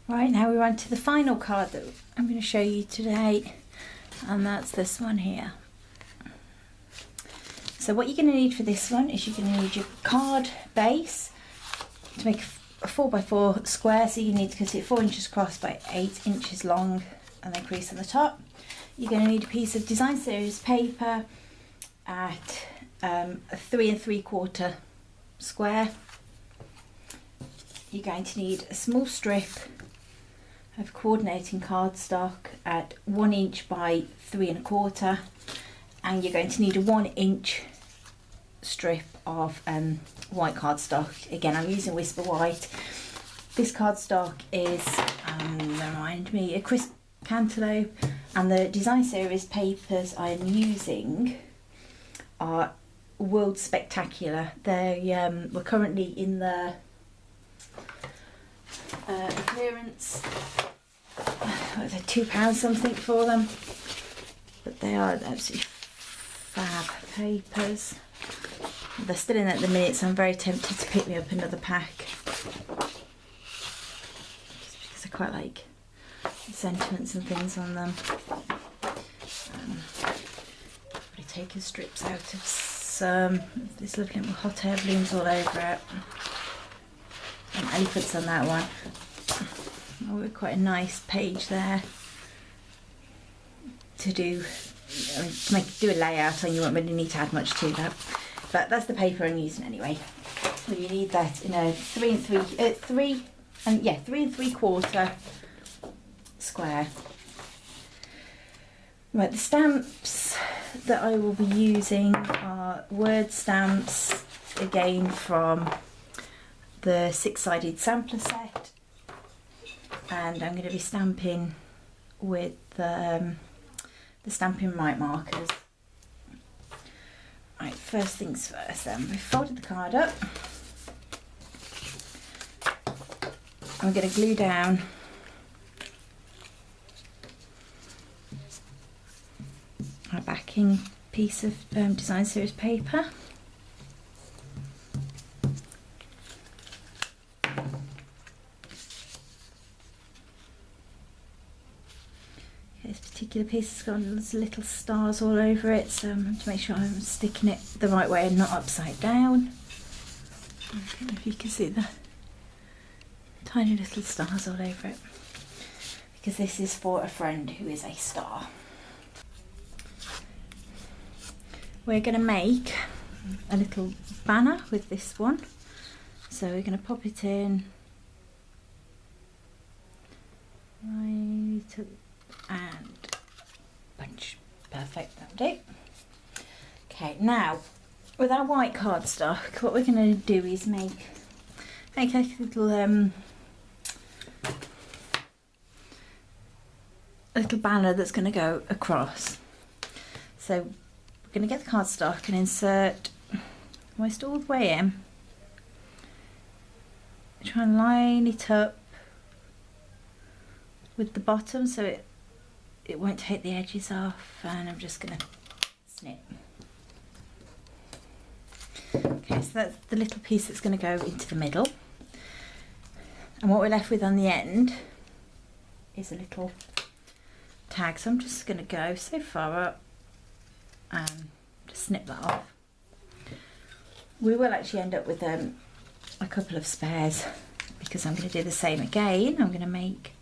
Right, now we're on to the final card that I'm going to show you today, and that's this one here. So what you're going to need for this one is you're going to need your card base to make a 4x4 square, so you need to cut it 4 inches across by 8 inches long and then crease on the top. You're going to need a piece of design series paper at a 3 3/4 square. You're going to need a small strip of coordinating cardstock at 1 inch by 3 1/4, and you're going to need a 1 inch strip of white cardstock. Again, I'm using Whisper White. This cardstock is, remind me, a crisp Cantaloupe, and the design series papers I'm using are World Spectacular. They we're currently in the clearance. What is it, £2 something for them? But they are absolutely fab papers. They're still in at the minute, so I'm very tempted to pick me up another pack. Just because I quite like the sentiments and things on them. Probably taking strips out of some of these lovely little hot air balloons all over it. And elephants on that one. Oh, quite a nice page there to do. Do a layout on. You won't really need to add much to that, but that's the paper I'm using anyway. So you need that in a 3 3/4 square. Right, the stamps that I will be using are word stamps, again from the 6-sided sampler set, and I'm going to be stamping with the Stampin' Right markers. Right, first things first then, we've folded the card up. I'm going to glue down our backing piece of design series paper. This particular piece has got little stars all over it, so I'm going to make sure I'm sticking it the right way and not upside down. I don't know if you can see the tiny little stars all over it, because this is for a friend who is a star. We're going to make a little banner with this one, so we're going to pop it in right and punch. Perfect, that'll do. Okay, now with our white cardstock, what we're going to do is make a little banner that's going to go across. So we're going to get the cardstock and insert almost all the way in. Try and line it up with the bottom so it won't take the edges off, and I'm just going to snip. Okay, so that's the little piece that's going to go into the middle, and what we're left with on the end is a little tag, so I'm just going to go so far up and just snip that off. We will actually end up with a couple of spares, because I'm going to do the same again. I'm going to make.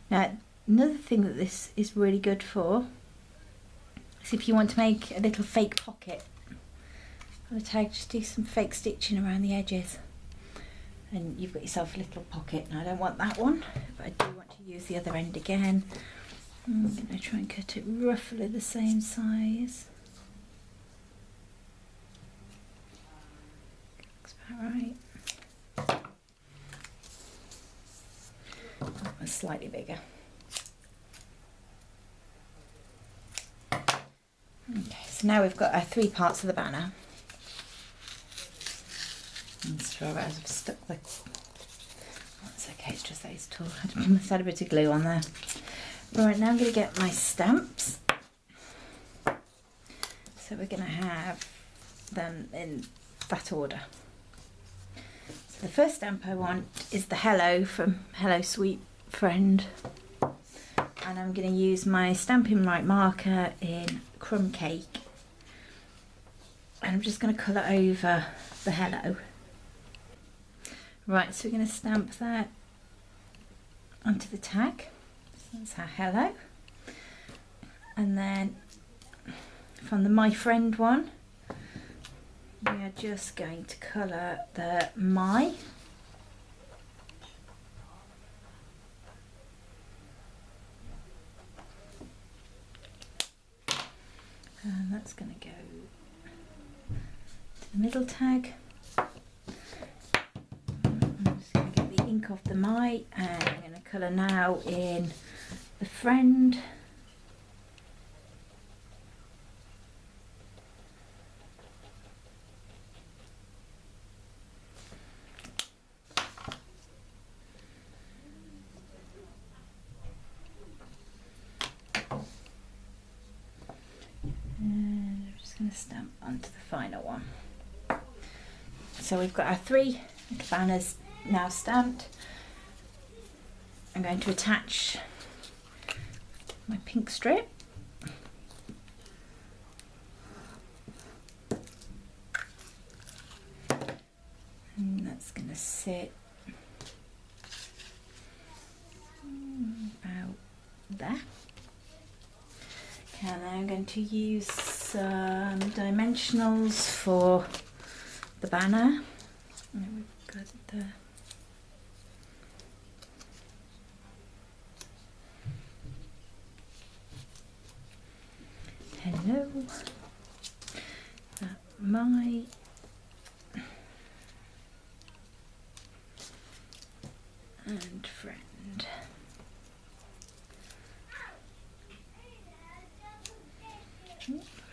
Now, another thing that this is really good for is if you want to make a little fake pocket on a tag, just do some fake stitching around the edges and you've got yourself a little pocket. Now, I don't want that one, but I do want to use the other end again. I'm going to try and cut it roughly the same size. Looks about right. Slightly bigger. Okay, so now we've got our 3 parts of the banner. As I've stuck the. Oh, it's okay, it's just those two. I must add a bit of glue on there. Right, now I'm going to get my stamps. So we're going to have them in that order. So The first stamp I want is the Hello from Hello Sweet Friend, and I'm going to use my Stampin' Right marker in Crumb Cake, and I'm just going to colour over the Hello. Right, so we're going to stamp that onto the tag. So that's our Hello, and then from the My Friend one, we are just going to colour the My. And that's going to go to the middle tag. I'm just going to get the ink off the My, and I'm going to colour now in the Friend. And I'm just going to stamp onto the final one. So we've got our 3 little banners now stamped. I'm going to attach my pink strip. And that's going to sit about there. And I'm going to use some dimensionals for the banner. And we've got the Hello, My, and Friend.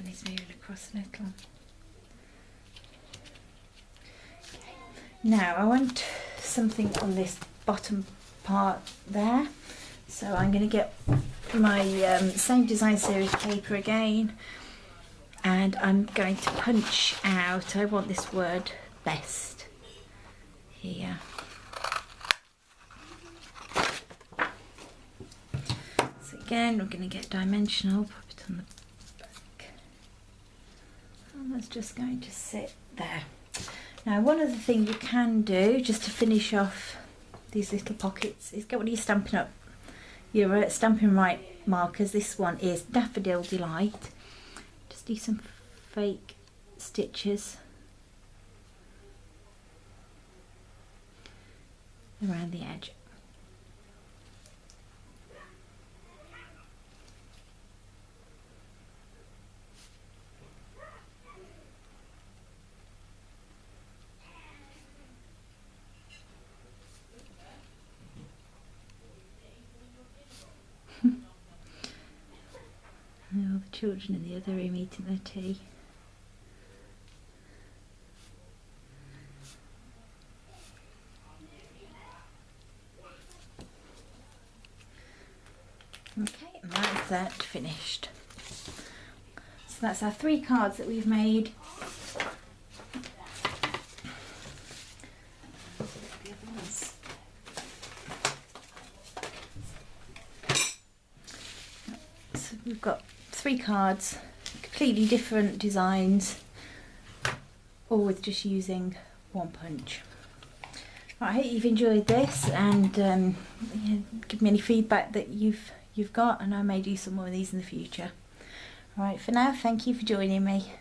I need to move it across a little. Okay. Now I want something on this bottom part there, so I'm going to get my same design series paper again, and I'm going to punch out, I want this word best here. So again, we're going to get dimensional, pop it on the back, and that's just going to sit there. Now one other thing you can do just to finish off these little pockets is get what you're Stampin' Up, your Stampin' Right markers. This one is Daffodil Delight. Just do some fake stitches around the edge. And all the children in the other room eating their tea. Okay, and that's that finished. So that's our 3 cards that we've made. So we've got 3 cards, completely different designs, all with just using 1 punch. I hope you've enjoyed this, and yeah, give me any feedback that you've got, and I may do some more of these in the future. Alright, for now, thank you for joining me.